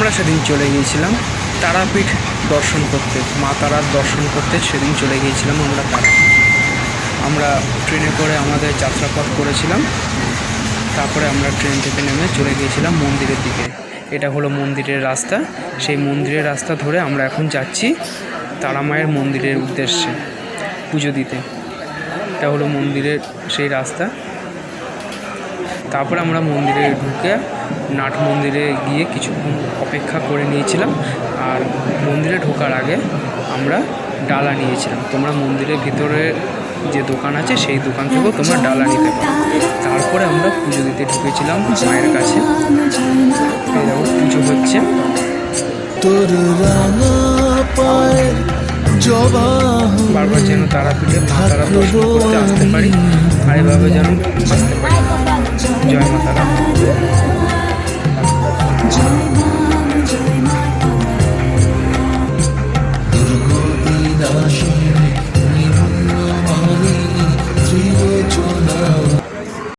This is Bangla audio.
আমরা সেদিন চলে গিয়েছিলাম তারাপীঠ দর্শন করতে, মা তারার দর্শন করতে সেদিন চলে গিয়েছিলাম আমরা তারাপীঠ। আমরা ট্রেনে করে আমাদের যাত্রাপথ করেছিলাম। তারপরে আমরা ট্রেন থেকে নেমে চলে গিয়েছিলাম মন্দিরের দিকে। এটা হলো মন্দিরের রাস্তা। সেই মন্দিরের রাস্তা ধরে আমরা এখন যাচ্ছি তারা মায়ের মন্দিরের উদ্দেশ্যে পুজো দিতে। এটা হলো মন্দিরের সেই রাস্তা। তারপরে আমরা মন্দিরে ঢুকে নাট মন্দিরে গিয়ে কিছুক্ষণ অপেক্ষা করে নিয়েছিলাম। আর মন্দিরে ঢোকার আগে আমরা ডালা নিয়েছিলাম। তোমরা মন্দিরের ভিতরে যে দোকান আছে সেই দোকান থেকেও তোমরা ডালা নিতে পারো। তারপরে আমরা পুজো দিতে ঢুকেছিলাম মায়ের কাছে। এই দেখো পুজো হচ্ছে। বারবার যেন তারাপীঠে মা তারা দর্শন করতে আসতে পারি, আর এভাবে যেন আসতে পারি। জয় মা তারা।